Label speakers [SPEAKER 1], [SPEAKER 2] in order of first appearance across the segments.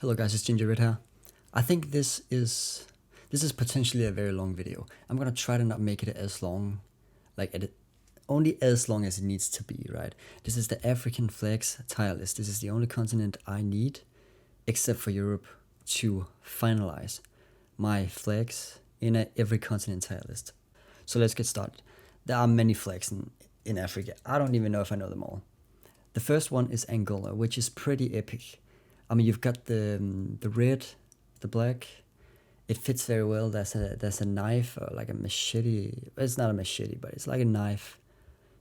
[SPEAKER 1] Hello guys, it's Gingerbread here. I think this is potentially a very long video. I'm gonna try to not make it as long, only as long as it needs to be, right? This is the African flags tire list. This is the only continent I need, except for Europe, to finalize my flags in every continent tire list. So let's get started. There are many flags in Africa. I don't even know if I know them all. The first one is Angola, which is pretty epic. I mean, you've got the red, the black. It fits very well. There's a knife or like a machete. It's not a machete, but it's like a knife.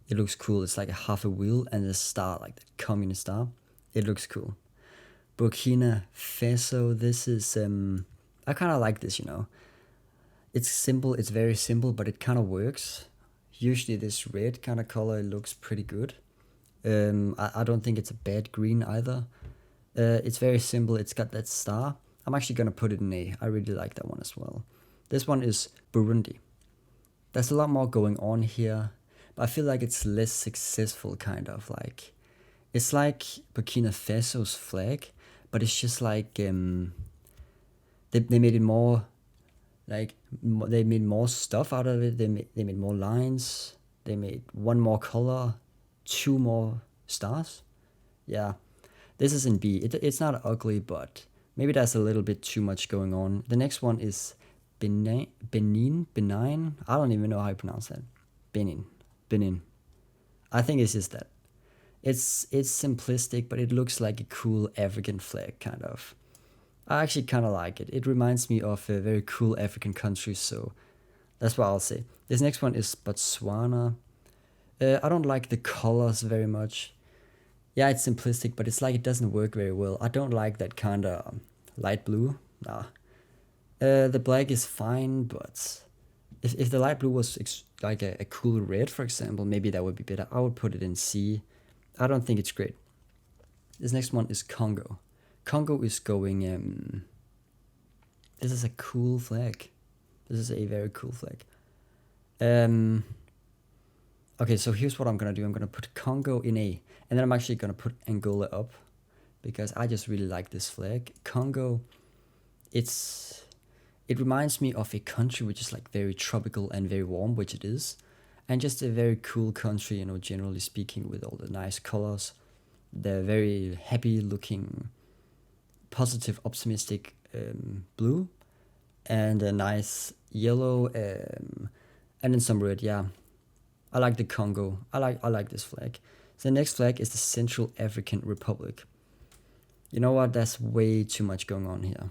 [SPEAKER 1] It looks cool. It's like a half a wheel and the star, like the communist star. It looks cool. Burkina Faso. This is I kind of like this. It's simple. It's very simple, but it kind of works. Usually, this red kind of color looks pretty good. I don't think it's a bad green either. It's very simple. It's got that star. I'm actually going to put it in A. I really like that one as well. This one is Burundi. There's a lot more going on here, but I feel like it's less successful, kind of. It's like Burkina Faso's flag, but it's just like they made it more, they made more stuff out of it. They made more lines. They made one more color, two more stars. Yeah. This is in B. It's not ugly, but maybe there's a little bit too much going on. The next one is Benin. I don't even know how you pronounce that. Benin. I think it's just that. It's simplistic, but it looks like a cool African flag, kind of. I actually kind of like it. It reminds me of a very cool African country, so that's what I'll say. This next one is Botswana. I don't like the colors very much. Yeah, it's simplistic, but it's like it doesn't work very well. I don't like that kind of light blue. Nah. The black is fine, but if the light blue was like a cool red, for example, maybe that would be better. I would put it in C. I don't think it's great. This next one is Congo. Congo is going... this is a cool flag. This is a very cool flag. Okay, so here's what I'm going to do. I'm going to put Congo in A. And then I'm actually going to put Angola up, because I just really like this flag. Congo, it reminds me of a country which is like very tropical and very warm, which it is. And just a very cool country, generally speaking, with all the nice colors. The very happy looking, positive, optimistic blue. And a nice yellow, and then some red, yeah. I like the Congo. I like this flag. So the next flag is the Central African Republic. You know what? There's way too much going on here.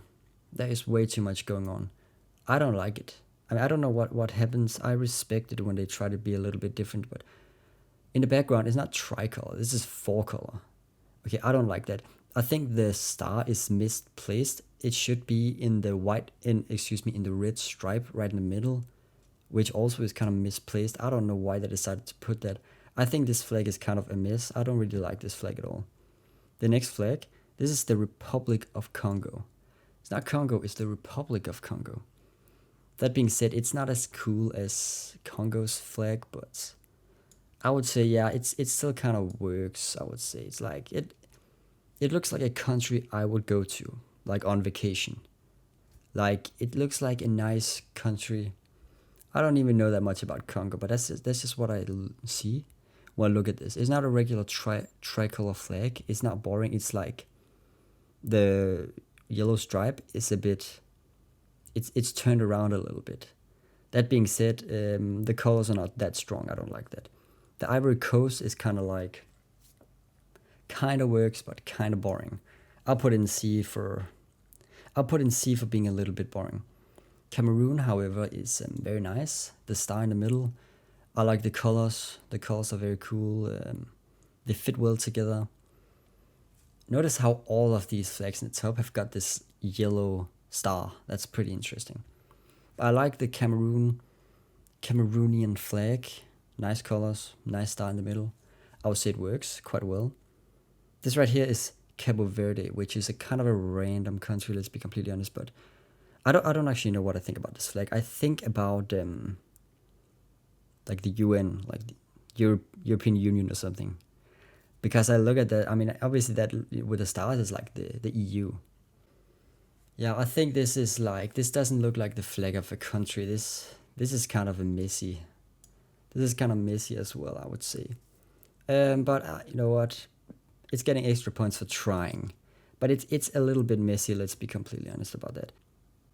[SPEAKER 1] There is way too much going on. I don't like it. I mean, I don't know what happens. I respect it when they try to be a little bit different, but in the background, it's not tricolor. This is four color. Okay, I don't like that. I think the star is misplaced. It should be in the in the red stripe right in the middle, which also is kind of misplaced. I don't know why they decided to put that. I think this flag is kind of a mess. I don't really like this flag at all. The next flag, this is the Republic of Congo. It's not Congo, it's the Republic of Congo. That being said, it's not as cool as Congo's flag, but I would say, yeah, it still kind of works, I would say. It's like, it looks like a country I would go to, like on vacation. Like, it looks like a nice country. I don't even know that much about Congo, but that's just what I see when I look at this. It's not a regular tricolor flag. It's not boring. It's like the yellow stripe is a bit... It's turned around a little bit. That being said, the colors are not that strong. I don't like that. The Ivory Coast is kind of like... kind of works, but kind of boring. I'll put in C for being a little bit boring. Cameroon, however, is very nice. The star in the middle. I like the colors. The colors are very cool. They fit well together. Notice how all of these flags in the top have got this yellow star. That's pretty interesting. I like the Cameroonian flag. Nice colors. Nice star in the middle. I would say it works quite well. This right here is Cabo Verde, which is a kind of a random country, let's be completely honest, but I don't actually know what I think about this flag. I think about like the UN, like the European Union or something. Because I look at that, I mean, obviously that with the stars is like the EU. Yeah, I think this is like, this doesn't look like the flag of a country. This is kind of a messy. This is kind of messy as well, I would say. But you know what? It's getting extra points for trying. But it's a little bit messy, let's be completely honest about that.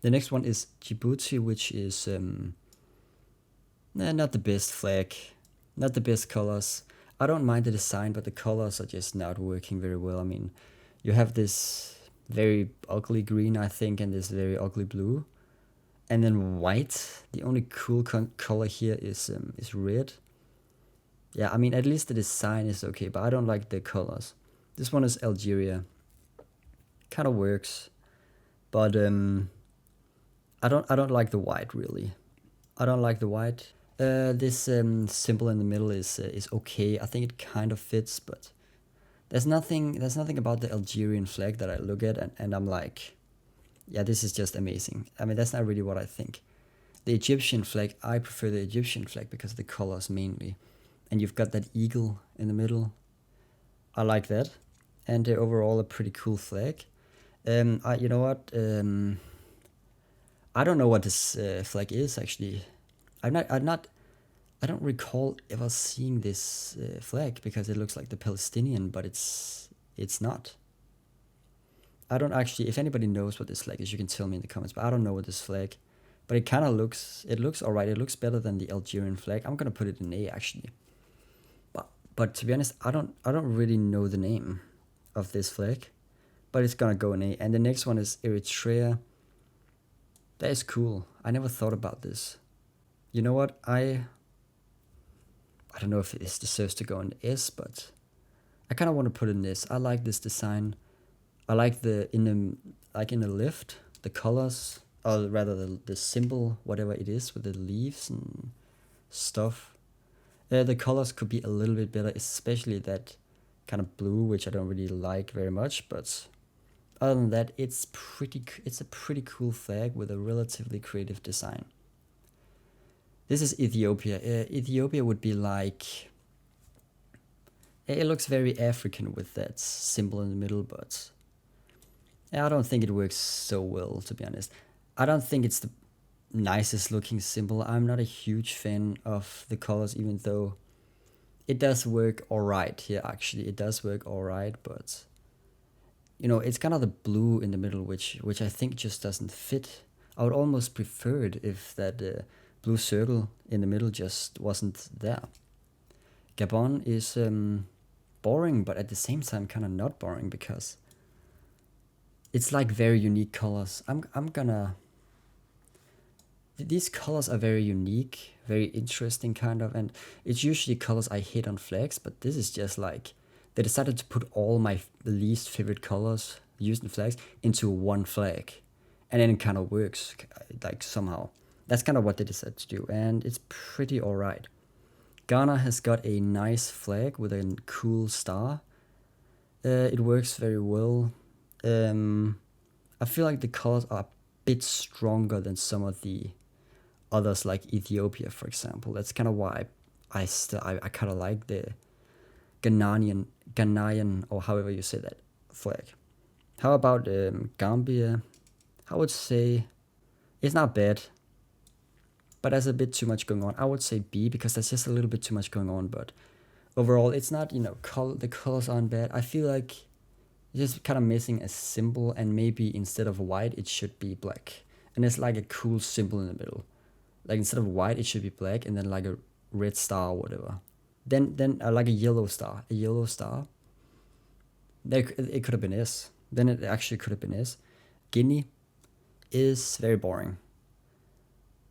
[SPEAKER 1] The next one is Djibouti, which is not the best flag, not the best colors. I don't mind the design, but the colors are just not working very well. I mean, you have this very ugly green, I think, and this very ugly blue, and then white. The only cool color here is red. Yeah, I mean, at least the design is okay, but I don't like the colors. This one is Algeria. Kind of works, but I don't like the white really. I don't like the white. This symbol in the middle is okay. I think it kind of fits, but there's nothing about the Algerian flag that I look at and I'm like, yeah, this is just amazing. I mean, that's not really what I think. The Egyptian flag, I prefer the Egyptian flag because of the colors mainly, and you've got that eagle in the middle. I like that, and they're overall a pretty cool flag. You know what? I don't know what this flag is actually. I don't recall ever seeing this flag because it looks like the Palestinian, but it's not. I don't actually. If anybody knows what this flag is, you can tell me in the comments. But I don't know what this flag. But it kind of looks. It looks alright. It looks better than the Algerian flag. I'm gonna put it in A actually. But to be honest, I don't really know the name of this flag, but it's gonna go in A. And the next one is Eritrea. That is cool. I never thought about this. You know what? I don't know if this deserves to go in S, but I kind of want to put in this. I like this design. I like in the left, the colors, or rather the symbol, whatever it is, with the leaves and stuff. The colors could be a little bit better, especially that kind of blue, which I don't really like very much. But other than that, it's a pretty cool flag with a relatively creative design. This is Ethiopia. Ethiopia would be like, it looks very African with that symbol in the middle, but I don't think it works so well, to be honest. I don't think it's the nicest looking symbol. I'm not a huge fan of the colors, even though it does work alright here, actually. It does work alright, but it's kind of the blue in the middle, which I think just doesn't fit. I would almost prefer it if that blue circle in the middle just wasn't there. Gabon is boring, but at the same time kind of not boring because it's like very unique colors. These colors are very unique, very interesting kind of, and it's usually colors I hate on flags, but this is just like, they decided to put all my least favorite colors used in flags into one flag, and then it kind of works, like somehow. That's kind of what they decided to do, and it's pretty alright. Ghana has got a nice flag with a cool star. It works very well. I feel like the colors are a bit stronger than some of the others, like Ethiopia, for example. That's kind of why I kind of like the Ghanaian, or however you say that, flag. How about Gambia? I would say it's not bad, but there's a bit too much going on. I would say B because there's just a little bit too much going on, but overall it's not, the colors aren't bad. I feel like it's just kind of missing a symbol, and maybe instead of white it should be black, and there's like a cool symbol in the middle. Like instead of white it should be black, and then like a red star or whatever. Then like a yellow star. It could have been S. Then it actually could have been S. Guinea is very boring.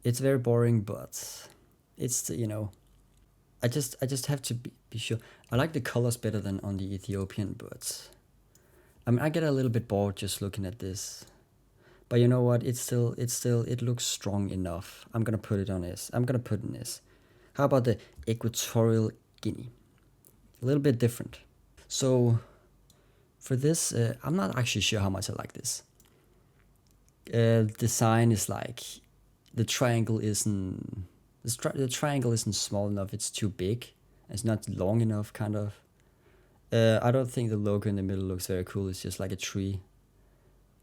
[SPEAKER 1] It's very boring, but it's I just have to be sure. I like the colors better than on the Ethiopian, but I mean I get a little bit bored just looking at this. But you know what? It looks strong enough. I'm gonna put it on S. I'm gonna put it in S. How about the Equatorial Guinea? A little bit different. So for this, I'm not actually sure how much I like this. Design is like, the triangle isn't small enough. It's too big. It's not long enough, kind of. I don't think the logo in the middle looks very cool. It's just like a tree.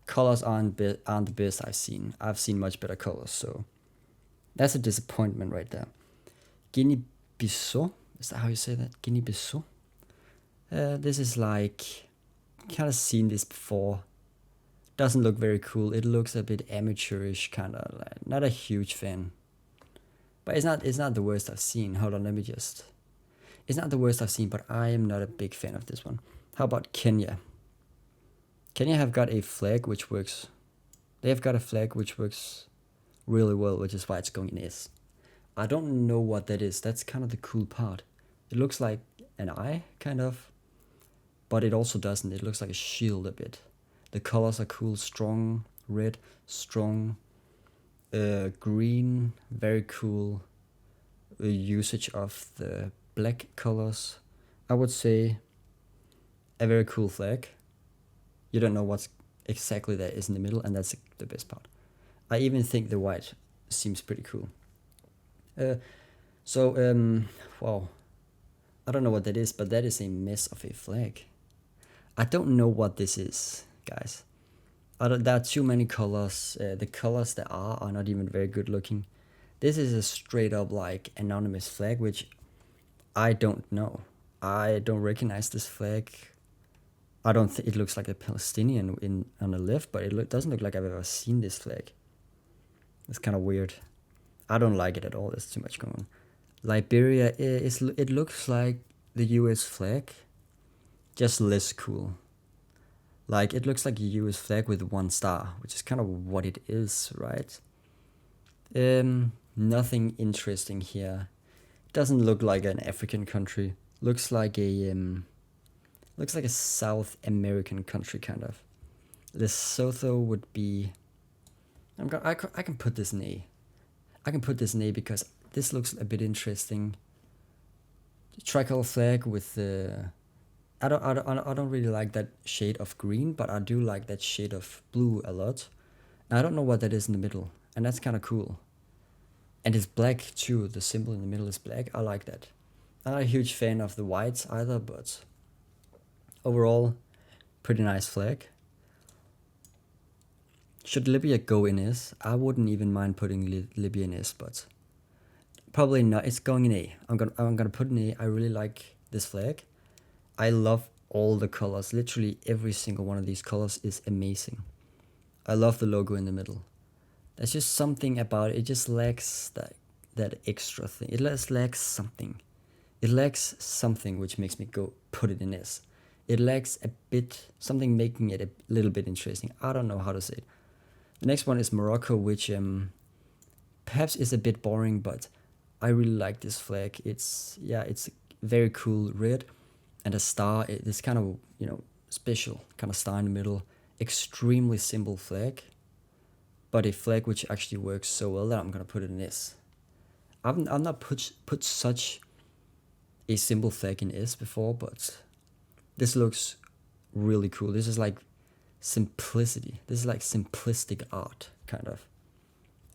[SPEAKER 1] colors aren't the best I've seen. I've seen much better colors, so that's a disappointment right there. Guinea-Bissau, is that how you say that? Guinea-Bissau. This is like, kind of seen this before. Doesn't look very cool. It looks a bit amateurish, kind of. Like, not a huge fan. But it's not the worst I've seen. Hold on, let me just. It's not the worst I've seen, but I am not a big fan of this one. How about Kenya? Kenya have got a flag which works. They have got a flag which works really well, which is why it's going in S. I don't know what that is. That's kind of the cool part. It looks like an eye, kind of. But it also doesn't. It looks like a shield a bit. The colors are cool. Strong red, strong green, very cool usage of the black colors. I would say a very cool flag. You don't know what's exactly there is in the middle, and that's the best part. I even think the white seems pretty cool. Wow. I don't know what that is, but that is a mess of a flag. I don't know what this is, guys. There are too many colors. The colors there are not even very good looking. This is a straight up like anonymous flag, which I don't know. I don't recognize this flag. I don't think it looks like a Palestinian on the left, but it doesn't look like I've ever seen this flag. It's kind of weird. I don't like it at all. There's too much going on. Liberia, it looks like the US flag, just less cool. Like, it looks like a US flag with one star, which is kind of what it is, right? Nothing interesting here. Doesn't look like an African country. Looks like a South American country, kind of. Lesotho would be. I can put this in A. I can put this in A because this looks a bit interesting. Tricolor flag with the. I don't really like that shade of green, but I do like that shade of blue a lot. And I don't know what that is in the middle, and that's kind of cool. And it's black too. The symbol in the middle is black. I like that. I'm not a huge fan of the whites either, but overall, pretty nice flag. Should Libya go in S? I wouldn't even mind putting Libya in S, but probably not. It's going in A. I'm gonna put in A. I really like this flag. I love all the colors. Literally every single one of these colors is amazing. I love the logo in the middle. There's just something about it. It just lacks that extra thing. It just lacks something. It lacks something which makes me go put it in S. It lacks a bit, something making it a little bit interesting. I don't know how to say it. The next one is Morocco, which perhaps is a bit boring, but I really like this flag. It's very cool red, and a star. This kind of special kind of star in the middle. Extremely simple flag, but a flag which actually works so well that I'm gonna put it in S. I've not put such a simple flag in S before, but this looks really cool. This is like simplicity. This is like simplistic art, kind of.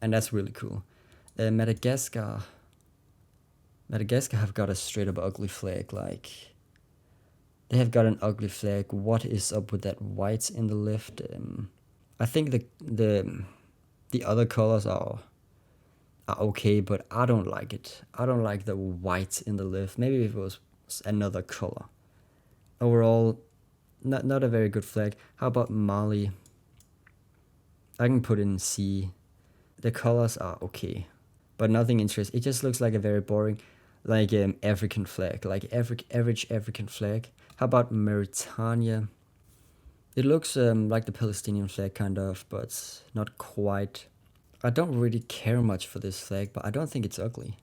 [SPEAKER 1] And that's really cool. Madagascar have got a straight up ugly flag. Like, they have got an ugly flag. What is up with that white in the left? I think the other colors are okay, but I don't like it. I don't like the white in the left. Maybe if it was another color. Overall, not a very good flag. How about Mali? I can put in C. The colors are okay, but nothing interesting. It just looks like a very boring, like African flag, like average African flag. How about Mauritania? It looks like the Palestinian flag, kind of, but not quite. I don't really care much for this flag, but I don't think it's ugly.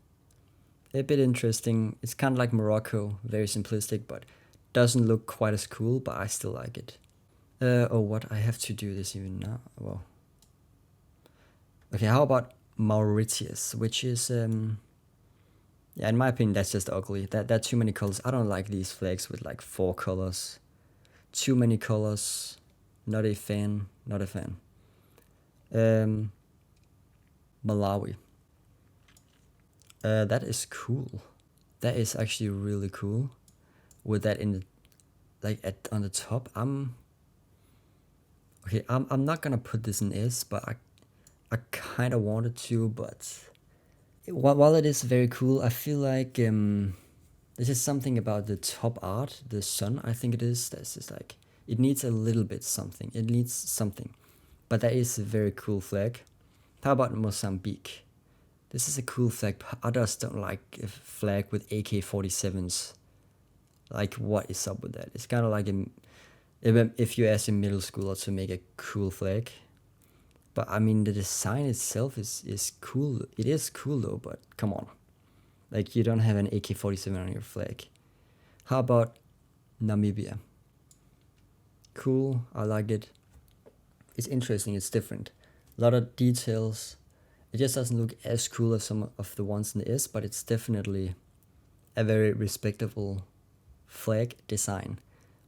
[SPEAKER 1] A bit interesting. It's kind of like Morocco, very simplistic, but doesn't look quite as cool, but I still like it. What? I have to do this even now? Well. Okay, how about Mauritius, which is, in my opinion, that's just ugly. There are too many colors. I don't like these flags with like 4 colors. Too many colors. Not a fan. Malawi. That is cool. That is actually really cool. With that in the, on the top, Okay, I'm not gonna put this in S, but I kind of wanted to, but while it is very cool, I feel like this is something about the top art, the sun, I think it is. That's just like, it needs a little bit something. It needs something. But that is a very cool flag. How about Mozambique? This is a cool flag, but others don't like a flag with AK-47s. Like, what is up with that? It's kind of like if you ask a middle schooler to make a cool flag. But I mean, the design itself is cool. It is cool though, but come on. Like, you don't have an AK-47 on your flag. How about Namibia? Cool, I like it. It's interesting, it's different. A lot of details. It just doesn't look as cool as some of the ones in the S, but it's definitely a very respectable flag design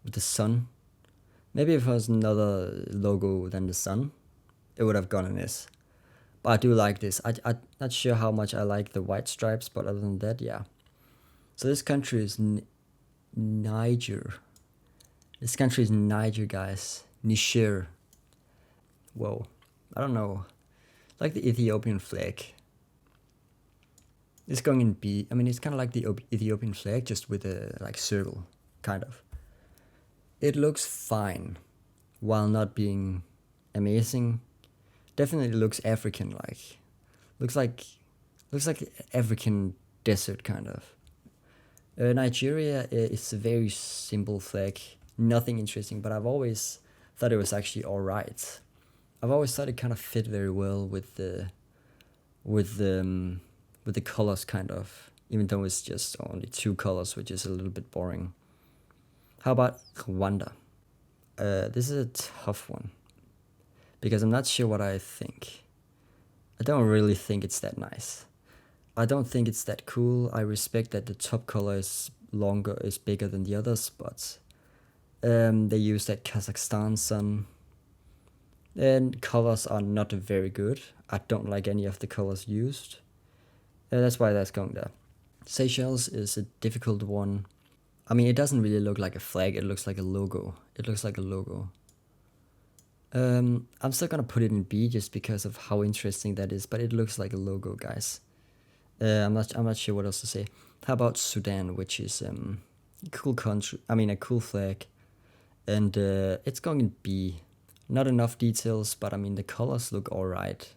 [SPEAKER 1] with the sun. Maybe if it was another logo than the sun, it would have gone in S. But I do like this. I'm not sure how much I like the white stripes, but other than that, yeah. So this country is Niger. This country is Niger, guys. Niger. Whoa. I don't know. Like the Ethiopian flag. It's going in B. I mean, it's kind of like the Ethiopian flag, just with a like circle, kind of. It looks fine, while not being amazing. Definitely looks African-like. Looks like African desert, kind of. Nigeria is a very simple flag. Nothing interesting, but I've always thought it was actually alright. I've always thought it kind of fit very well with the colors, kind of, even though it's just only 2 colors, which is a little bit boring. How about Rwanda? This is a tough one, because I'm not sure what I think. I don't really think it's that nice. I don't think it's that cool. I respect that the top color is bigger than the others, but they use that Kazakhstan sun. And colors are not very good. I don't like any of the colors used. That's why that's going there. Seychelles is a difficult one. I mean, it doesn't really look like a flag. It looks like a logo. I'm still gonna put it in B just because of how interesting that is. But it looks like a logo, guys. I'm not sure what else to say. How about Sudan, which is a cool country. I mean, a cool flag, and it's going in B. Not enough details, but I mean, the colors look alright.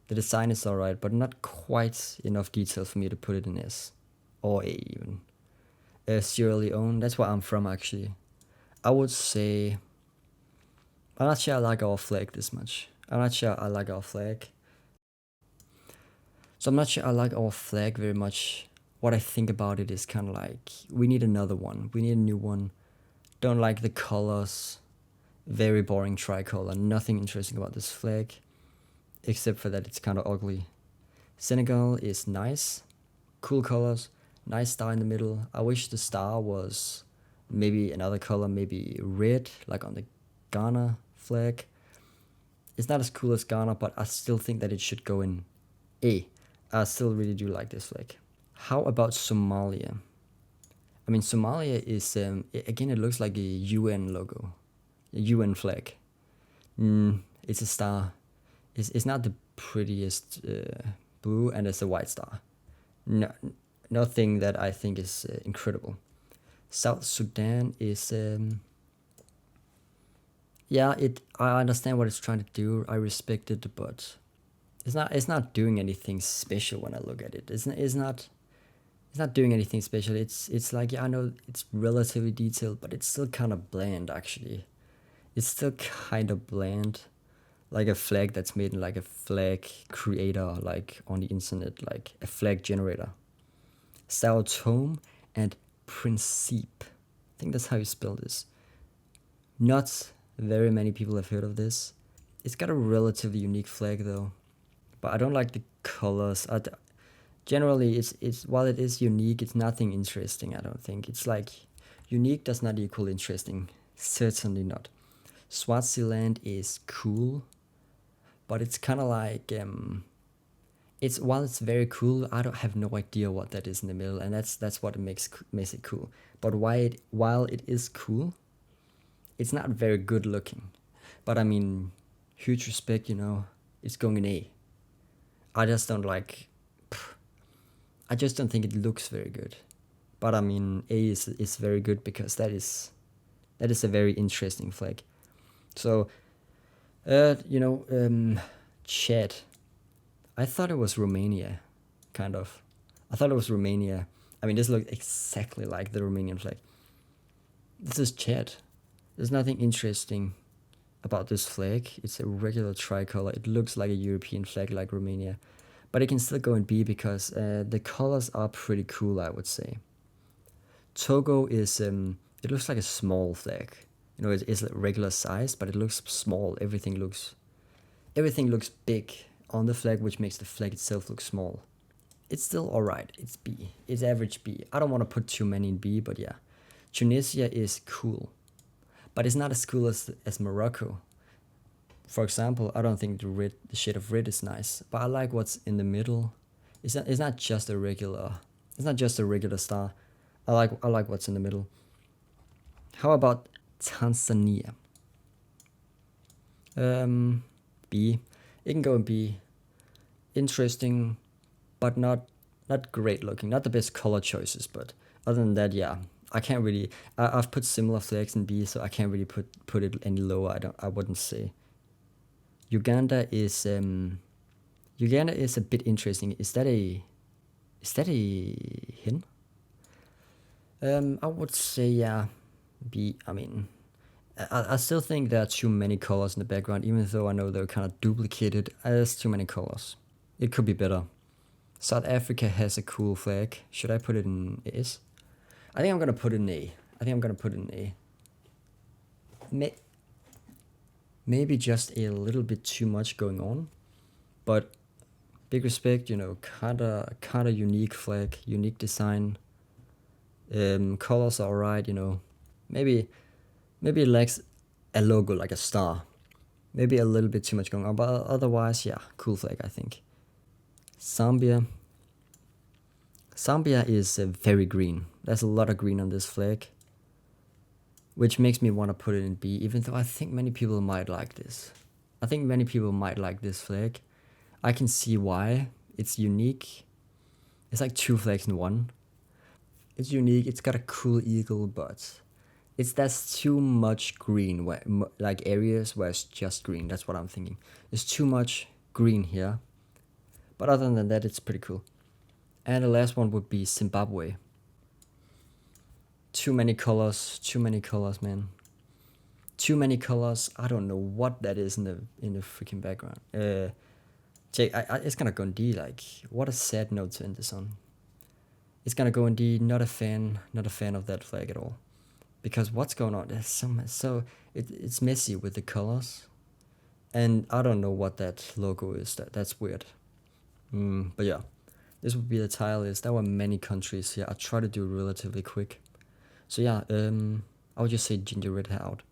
[SPEAKER 1] The design is alright, but not quite enough detail for me to put it in S. Or A even. Sierra Leone, that's where I'm from actually. I would say, I'm not sure I like our flag this much. I'm not sure I like our flag. So I'm not sure I like our flag very much. What I think about it is kind of like, we need another one. We need a new one. Don't like the colors. Very boring tricolor. Nothing interesting about this flag, except for that it's kind of ugly. Senegal is nice. Cool colors. Nice star in the middle. I wish the star was maybe another color, maybe red, like on the Ghana flag. It's not as cool as Ghana, but I still think that it should go in A. I still really do like this flag. How about Somalia? I mean, Somalia is, again, it looks like a UN logo. A UN flag. It's a star. It's not the prettiest blue, and it's a white star. No, nothing that I think is incredible. South Sudan is, yeah, I understand what it's trying to do. I respect it, but it's not doing anything special when I look at it. It's not doing anything special. It's like, yeah, I know it's relatively detailed, but it's still kind of bland actually. It's still kind of bland, like a flag that's made in like a flag creator, like on the internet, like a flag generator. Sao Tome and Principe. I think that's how you spell this. Not very many people have heard of this. It's got a relatively unique flag though, but I don't like the colors. Generally, it's while it is unique, it's nothing interesting. I don't think it's like unique does not equal interesting. Certainly not. Swaziland is cool, but it's kind of like while it's very cool, I don't have no idea what that is in the middle, and that's what makes it cool. But while it is cool, it's not very good looking. But I mean, huge respect, you know, it's going in A. I just don't like, I just don't think it looks very good. But I mean, A is very good because that is a very interesting flag. So, you know, Chad. I thought it was Romania, kind of. I thought it was Romania. I mean, this looks exactly like the Romanian flag. This is Chad. There's nothing interesting about this flag. It's a regular tricolor. It looks like a European flag like Romania. But it can still go in B because the colors are pretty cool, I would say. Togo is, it looks like a small flag. You know, it's regular size, but it looks small. Everything looks big on the flag, which makes the flag itself look small. It's still alright. It's B. It's average B. I don't want to put too many in B, but yeah. Tunisia is cool. But it's not as cool as Morocco. For example, I don't think the shade of red is nice, but I like what's in the middle. It's not just a regular star. I like what's in the middle. How about Tanzania? B. It can go in B. Interesting, but not great looking. Not the best color choices, but other than that, yeah. I can't really. I've put similar flags in B, so I can't really put it any lower. I wouldn't say. Uganda is a bit interesting. Is that a hen? I would say yeah. B. I mean, I still think there are too many colors in the background, even though I know they're kind of duplicated. There's too many colors. It could be better. South Africa has a cool flag. Should I put it in S? I think I'm gonna put it in A. Maybe just a little bit too much going on, but big respect. You know, kinda unique flag, unique design. Colors are alright. You know, maybe it lacks a logo like a star. Maybe a little bit too much going on, but otherwise, yeah, cool flag, I think. Zambia is very green. There's a lot of green on this flag, which makes me want to put it in B, even though I think many people might like this. I think many people might like this flag. I can see why. It's unique. It's like two flags in one. It's unique. It's got a cool eagle, but there's too much green, like areas where it's just green. That's what I'm thinking. There's too much green here. But other than that, it's pretty cool. And the last one would be Zimbabwe. Too many colors, man. Too many colors. I don't know what that is in the freaking background. It's gonna go in D. Like, what a sad note to end this on. It's gonna go in D. Not a fan of that flag at all. Because what's going on? There's it's messy with the colors, and I don't know what that logo is. That's weird. But yeah, this would be the tile list. There were many countries here. I try to do it relatively quick. So yeah, I would just say ginger red out.